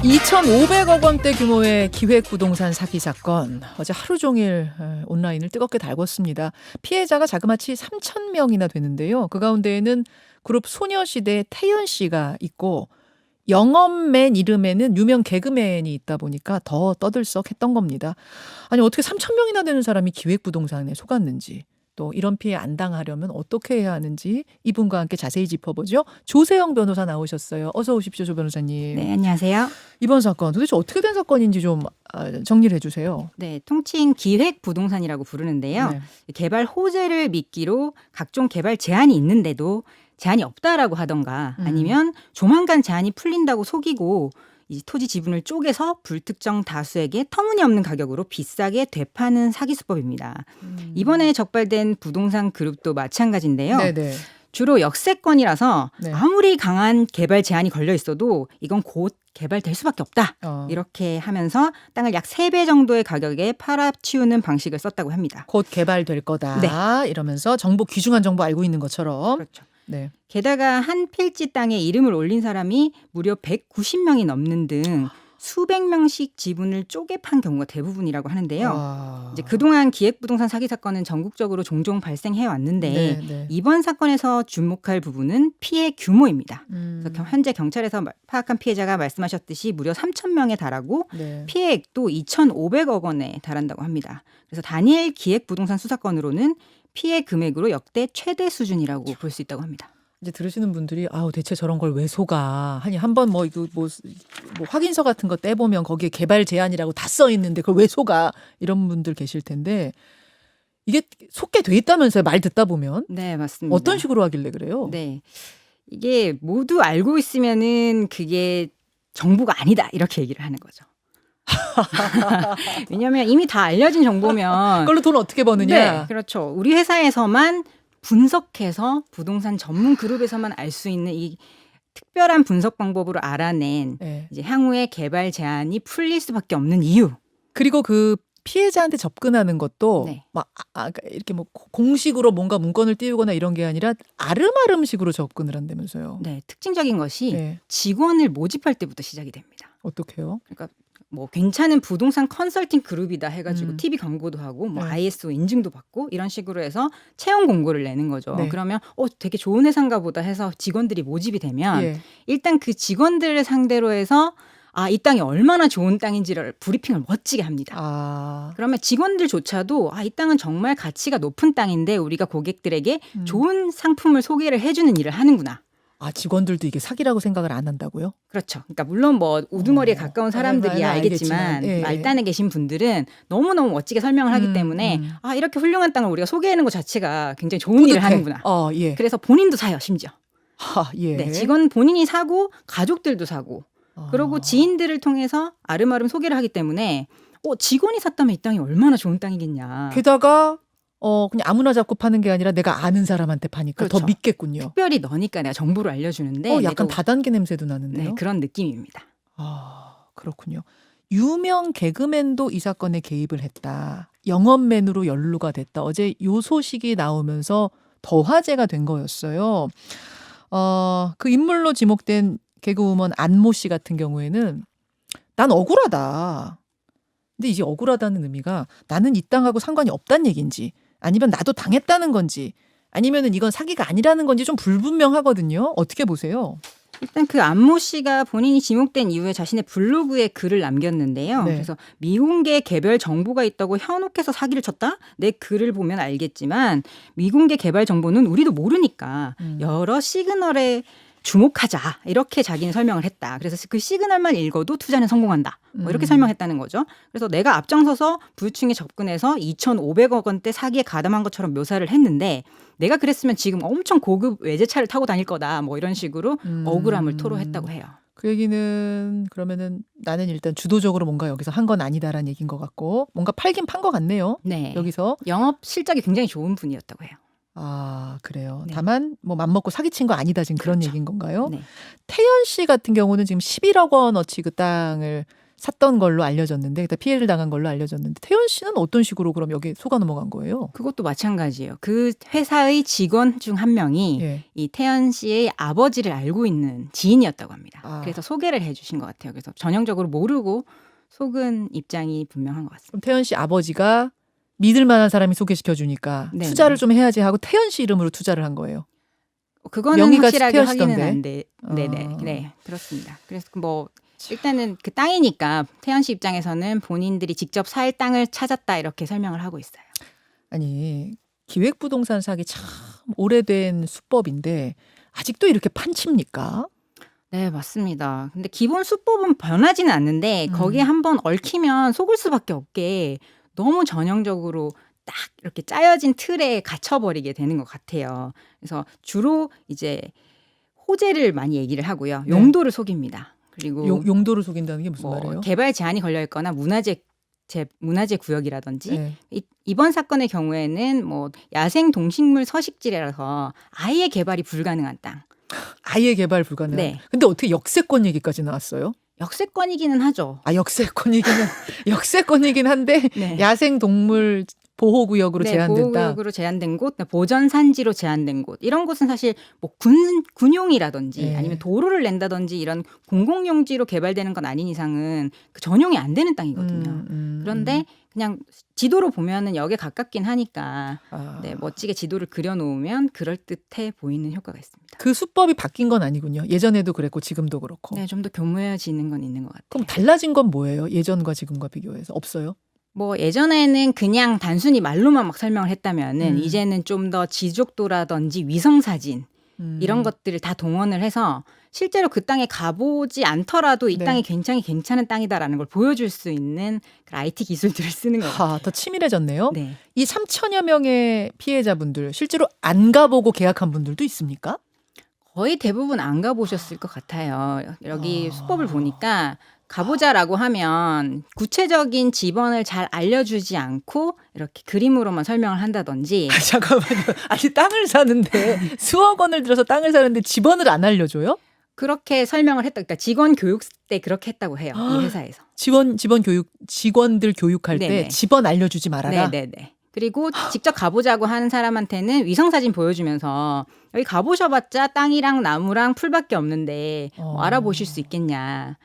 2,500억 원대 규모의 기획부동산 사기 사건. 어제 하루 종일 온라인을 뜨겁게 달궜습니다. 피해자가 자그마치 3,000명이나 되는데요. 그 가운데에는 그룹 소녀시대 태연 씨가 있고 영업맨 이름에는 유명 개그맨이 있다 보니까 더 떠들썩했던 겁니다. 아니 어떻게 3,000명이나 되는 사람이 기획부동산에 속았는지, 또 이런 피해 안 당하려면 어떻게 해야 하는지 이분과 함께 자세히 짚어보죠. 조세영 변호사 나오셨어요. 어서 오십시오, 조 변호사님. 네, 안녕하세요. 이번 사건 도대체 어떻게 된 사건인지 좀 정리를 해주세요. 네, 통칭 기획부동산이라고 부르는데요. 네. 개발 호재를 미끼로 각종 개발 제한이 있는데도 제한이 없다라고 하던가 아니면 조만간 제한이 풀린다고 속이고 이 토지 지분을 쪼개서 불특정 다수에게 터무니없는 가격으로 비싸게 되파는 사기 수법입니다. 이번에 적발된 부동산 그룹도 마찬가지인데요. 네네. 주로 역세권이라서 네. 아무리 강한 개발 제한이 걸려 있어도 이건 곧 개발될 수밖에 없다. 이렇게 하면서 땅을 약 3배 정도의 가격에 팔아치우는 방식을 썼다고 합니다. 곧 개발될 거다. 네. 이러면서 정보 귀중한 정보 알고 있는 것처럼. 그렇죠. 네. 게다가 한 필지 땅에 이름을 올린 사람이 무려 190명이 넘는 등 수백 명씩 지분을 쪼개 판 경우가 대부분이라고 하는데요. 이제 그동안 기획부동산 사기 사건은 전국적으로 종종 발생해 왔는데 네. 이번 사건에서 주목할 부분은 피해 규모입니다. 그래서 현재 경찰에서 파악한 피해자가 말씀하셨듯이 무려 3,000명에 달하고 네. 피해액도 2,500억 원에 달한다고 합니다. 그래서 단일 기획부동산 수사건으로는 피해 금액으로 역대 최대 수준이라고 볼 수 있다고 합니다. 이제 들으시는 분들이 아우 대체 저런 걸 왜 속아? 아니 한번 뭐 이거 뭐 확인서 같은 거 떼보면 거기에 개발 제한이라고 다 써 있는데 그걸 왜 속아? 이런 분들 계실 텐데 이게 속게 돼 있다면서요? 말 듣다 보면. 네, 맞습니다. 어떤 식으로 하길래 그래요? 네, 이게 모두 알고 있으면은 그게 정보가 아니다 이렇게 얘기를 하는 거죠. 왜냐하면 이미 다 알려진 정보면 그걸로 돈 어떻게 버느냐? 네, 그렇죠. 우리 회사에서만 분석해서 부동산 전문 그룹에서만 알 수 있는 이 특별한 분석 방법으로 알아낸 네. 이제 향후에 개발 제한이 풀릴 수밖에 없는 이유. 그리고 그 피해자한테 접근하는 것도 네. 막 그러니까 이렇게 뭐 공식으로 뭔가 문건을 띄우거나 이런 게 아니라 아름아름식으로 접근을 한다면서요. 네, 특징적인 것이 네. 직원을 모집할 때부터 시작이 됩니다. 어떻게요? 그러니까 뭐 괜찮은 부동산 컨설팅 그룹이다 해가지고 TV 광고도 하고 뭐 네. ISO 인증도 받고 이런 식으로 해서 채용 공고를 내는 거죠. 네. 그러면 되게 좋은 회사인가 보다 해서 직원들이 모집이 되면 예. 일단 그 직원들을 상대로 해서 이 땅이 얼마나 좋은 땅인지를 브리핑을 멋지게 합니다. 그러면 직원들조차도 이 땅은 정말 가치가 높은 땅인데 우리가 고객들에게 좋은 상품을 소개를 해주는 일을 하는구나. 직원들도 이게 사기라고 생각을 안 한다고요? 그렇죠. 그러니까 물론 뭐 우두머리에 가까운 사람들이 알겠지만 예. 말단에 계신 분들은 너무너무 멋지게 설명을 하기 때문에 이렇게 훌륭한 땅을 우리가 소개하는 것 자체가 굉장히 좋은 일을 하는구나. 예. 그래서 본인도 사요, 심지어. 예. 네, 직원 본인이 사고 가족들도 사고 그리고 지인들을 통해서 아름아름 소개를 하기 때문에 직원이 샀다면 이 땅이 얼마나 좋은 땅이겠냐. 게다가 그냥 아무나 잡고 파는 게 아니라 내가 아는 사람한테 파니까 그렇죠. 더 믿겠군요. 특별히 너니까 내가 정보를 알려주는데 약간 다단계 냄새도 나는데요. 네, 그런 느낌입니다. 그렇군요. 유명 개그맨도 이 사건에 개입을 했다. 영업맨으로 연루가 됐다. 어제 요 소식이 나오면서 더 화제가 된 거였어요. 그 인물로 지목된 개그우먼 안모 씨 같은 경우에는 난 억울하다. 근데 이제 억울하다는 의미가 나는 이 땅하고 상관이 없다는 얘기인지 아니면 나도 당했다는 건지 아니면은 이건 사기가 아니라는 건지 좀 불분명하거든요. 어떻게 보세요? 일단 그 안모 씨가 본인이 지목된 이후에 자신의 블로그에 글을 남겼는데요. 네. 그래서 미공개 개별 정보가 있다고 현혹해서 사기를 쳤다? 내 글을 보면 알겠지만 미공개 개발 정보는 우리도 모르니까 여러 시그널에 주목하자 이렇게 자기는 설명을 했다. 그래서 그 시그널만 읽어도 투자는 성공한다. 뭐 이렇게 설명했다는 거죠. 그래서 내가 앞장서서 부유층에 접근해서 2,500억 원대 사기에 가담한 것처럼 묘사를 했는데 내가 그랬으면 지금 엄청 고급 외제차를 타고 다닐 거다. 뭐 이런 식으로 억울함을 토로했다고 해요. 그 얘기는 그러면은 나는 일단 주도적으로 뭔가 여기서 한 건 아니다라는 얘기인 것 같고 뭔가 팔긴 판 것 같네요. 네. 여기서. 영업 실적이 굉장히 좋은 분이었다고 해요. 그래요. 네. 다만 뭐 맘먹고 사기친 거 아니다 지금 그런 그렇죠. 얘기인 건가요? 네. 태연 씨 같은 경우는 지금 11억 원어치 그 땅을 샀던 걸로 알려졌는데, 그러니까 피해를 당한 걸로 알려졌는데, 태연 씨는 어떤 식으로 그럼 여기 속아 넘어간 거예요? 그것도 마찬가지예요. 그 회사의 직원 중 한 명이 예. 이 태연 씨의 아버지를 알고 있는 지인이었다고 합니다. 아. 그래서 소개를 해주신 것 같아요. 그래서 전형적으로 모르고 속은 입장이 분명한 것 같습니다. 그럼 태연 씨 아버지가 믿을 만한 사람이 소개시켜 주니까 네네. 투자를 좀 해야지 하고 태연 씨 이름으로 투자를 한 거예요. 그거는 명의가 확실하게 태연 확인은 씨던데. 안 돼. 네네. 아. 네, 그렇습니다. 그래서 뭐 일단은 그 땅이니까 태연 씨 입장에서는 본인들이 직접 살 땅을 찾았다 이렇게 설명을 하고 있어요. 아니, 기획부동산 사기 참 오래된 수법인데 아직도 이렇게 판칩니까? 네, 맞습니다. 근데 기본 수법은 변하지는 않는데 거기에 한번 얽히면 속을 수밖에 없게 너무 전형적으로 딱 이렇게 짜여진 틀에 갇혀버리게 되는 것 같아요. 그래서 주로 이제 호재를 많이 얘기를 하고요. 네. 용도를 속입니다. 그리고 용도를 속인다는 게 무슨 뭐 말이에요? 개발 제한이 걸려 있거나 문화재 구역이라든지 네. 이번 사건의 경우에는 뭐 야생 동식물 서식지라서 아예 개발이 불가능한 땅. 아예 개발 불가능. 네. 근데 어떻게 역세권 얘기까지 나왔어요? 역세권이기는 하죠. 아, 역세권이긴 한데 네. 야생 동물 보호구역으로 네, 제한된다. 보호구역으로 제한된 곳, 보전 산지로 제한된 곳 이런 곳은 사실 뭐 군용이라든지 네. 아니면 도로를 낸다든지 이런 공공용지로 개발되는 건 아닌 이상은 그 전용이 안 되는 땅이거든요. 그런데 그냥 지도로 보면은 역에 가깝긴 하니까 아. 네, 멋지게 지도를 그려놓으면 그럴듯해 보이는 효과가 있습니다. 그 수법이 바뀐 건 아니군요. 예전에도 그랬고 지금도 그렇고. 네, 좀 더 교묘해지는 건 있는 것 같아요. 그럼 달라진 건 뭐예요? 예전과 지금과 비교해서 없어요? 뭐 예전에는 그냥 단순히 말로만 막 설명을 했다면은 음. 이제는 좀 더 지적도라든지 위성 사진 이런 것들을 다 동원을 해서 실제로 그 땅에 가보지 않더라도 이 네. 땅이 굉장히 괜찮은 땅이다라는 걸 보여줄 수 있는 그 IT 기술들을 쓰는 거예요. 더 치밀해졌네요. 네. 이 3천여 명의 피해자분들 실제로 안 가보고 계약한 분들도 있습니까? 거의 대부분 안 가보셨을 것 같아요. 여기 아. 수법을 보니까 가보자라고 하면 구체적인 지번을 잘 알려주지 않고 이렇게 그림으로만 설명을 한다든지 잠깐만요. 아니 땅을 사는데 수억 원을 들여서 땅을 사는데 집원을 안 알려줘요? 그렇게 설명을 했다. 그러니까 직원 교육 때 그렇게 했다고 해요. 이 회사에서. 직원들 교육할 때 네네. 집원 알려주지 말아라. 네네네. 그리고 직접 가보자고 하는 사람한테는 위성사진 보여주면서 여기 가보셔봤자 땅이랑 나무랑 풀밖에 없는데 뭐 알아보실 수 있겠냐.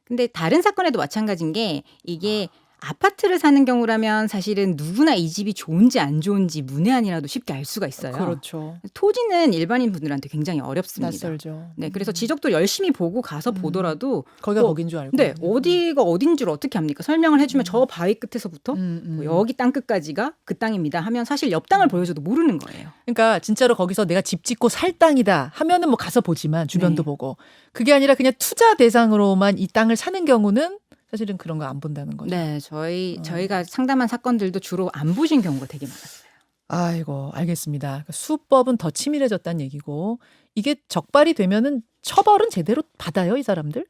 근데 다른 사건에도 마찬가지인 게 이게 아파트를 사는 경우라면 사실은 누구나 이 집이 좋은지 안 좋은지 문외한이라도 쉽게 알 수가 있어요. 그렇죠. 토지는 일반인 분들한테 굉장히 어렵습니다. 낯설죠. 네, 그래서 지적도 열심히 보고 가서 보더라도 거기가 뭐, 거긴 줄 알고. 네, 어디가 어딘 줄 어떻게 합니까? 설명을 해주면 저 바위 끝에서부터 음. 뭐 여기 땅 끝까지가 그 땅입니다 하면 사실 옆 땅을 보여줘도 모르는 거예요. 그러니까 진짜로 거기서 내가 집 짓고 살 땅이다 하면은 뭐 가서 보지만 주변도 네. 보고 그게 아니라 그냥 투자 대상으로만 이 땅을 사는 경우는 사실은 그런 거 안 본다는 거죠. 네, 저희가 상담한 사건들도 주로 안 보신 경우가 되게 많았어요. 아이고 알겠습니다. 그러니까 수법은 더 치밀해졌다는 얘기고 이게 적발이 되면은 처벌은 제대로 받아요 이 사람들?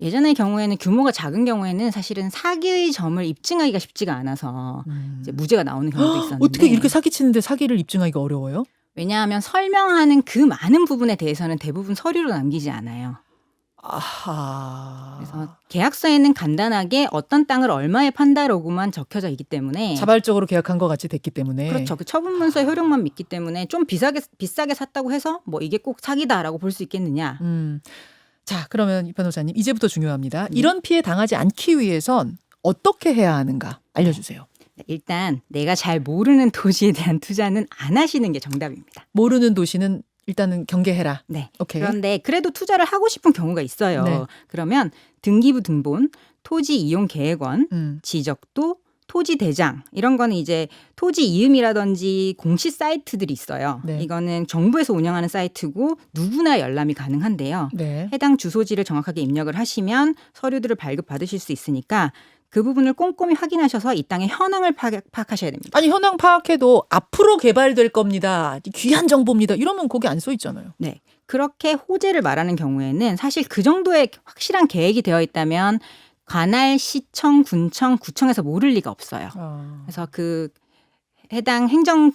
예전의 경우에는 규모가 작은 경우에는 사실은 사기의 점을 입증하기가 쉽지가 않아서 이제 무죄가 나오는 경우도 있었는데 어떻게 이렇게 사기치는데 사기를 입증하기가 어려워요? 왜냐하면 설명하는 그 많은 부분에 대해서는 대부분 서류로 남기지 않아요. 아하. 그래서 계약서에는 간단하게 어떤 땅을 얼마에 판다라고만 적혀져 있기 때문에 자발적으로 계약한 것 같이 됐기 때문에 그렇죠. 그 처분문서의 효력만 믿기 때문에 좀 비싸게 샀다고 해서 뭐 이게 꼭 사기다라고 볼 수 있겠느냐. 자, 그러면 이 변호사님 이제부터 중요합니다. 이런 피해 당하지 않기 위해선 어떻게 해야 하는가 알려주세요. 일단 내가 잘 모르는 도시에 대한 투자는 안 하시는 게 정답입니다. 모르는 도시는 일단은 경계해라. 네. 오케이. 그런데 그래도 투자를 하고 싶은 경우가 있어요. 네. 그러면 등기부 등본, 토지 이용 계획원, 지적도, 토지 대장 이런 거는 이제 토지 이음이라든지 공시 사이트들이 있어요. 네. 이거는 정부에서 운영하는 사이트고 누구나 열람이 가능한데요. 네. 해당 주소지를 정확하게 입력을 하시면 서류들을 발급받으실 수 있으니까 그 부분을 꼼꼼히 확인하셔서 이 땅의 현황을 파악하셔야 됩니다. 아니 현황 파악해도 앞으로 개발될 겁니다. 귀한 정보입니다. 이러면 거기 안 써 있잖아요. 네. 그렇게 호재를 말하는 경우에는 사실 그 정도의 확실한 계획이 되어 있다면 관할, 시청, 군청, 구청에서 모를 리가 없어요. 그래서 그 해당 행정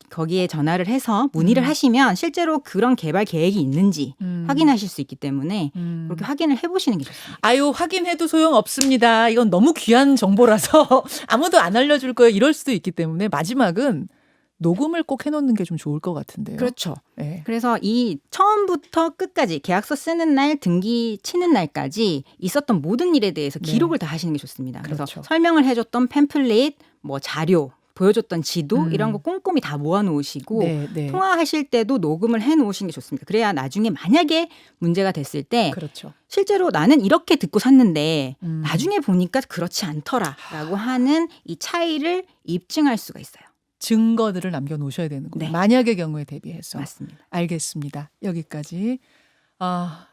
거기에 전화를 해서 문의를 하시면 실제로 그런 개발 계획이 있는지 확인하실 수 있기 때문에 그렇게 확인을 해보시는 게 좋습니다. 아유, 확인해도 소용없습니다. 이건 너무 귀한 정보라서 아무도 안 알려줄 거예요. 이럴 수도 있기 때문에 마지막은 녹음을 꼭 해놓는 게 좀 좋을 것 같은데요. 그렇죠. 네. 그래서 이 처음부터 끝까지 계약서 쓰는 날, 등기 치는 날까지 있었던 모든 일에 대해서 기록을 다 하시는 게 좋습니다. 그래서 그렇죠. 설명을 해줬던 팸플릿, 뭐 자료, 보여줬던 지도 이런 거 꼼꼼히 다 모아놓으시고 네, 네. 통화하실 때도 녹음을 해놓으시는 게 좋습니다. 그래야 나중에 만약에 문제가 됐을 때 그렇죠. 실제로 나는 이렇게 듣고 샀는데 나중에 보니까 그렇지 않더라라고 하는 이 차이를 입증할 수가 있어요. 증거들을 남겨놓으셔야 되는 거예요. 네. 만약의 경우에 대비해서. 맞습니다. 알겠습니다. 여기까지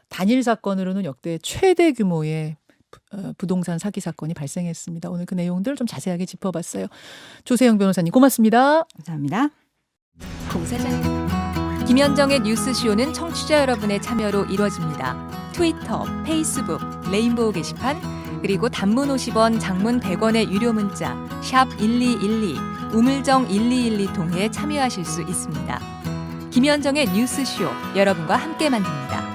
단일 사건으로는 역대 최대 규모의 부동산 사기 사건이 발생했습니다. 오늘 그 내용들 좀 자세하게 짚어봤어요. 조세영 변호사님 고맙습니다. 감사합니다. 김현정의 뉴스쇼는 청취자 여러분의 참여로 이루어집니다. 트위터, 페이스북, 레인보우 게시판, 그리고 단문 50원, 장문 100원의 유료 문자 샵 1212, 우물정 1212 통해 참여하실 수 있습니다. 김현정의 뉴스쇼, 여러분과 함께 만듭니다.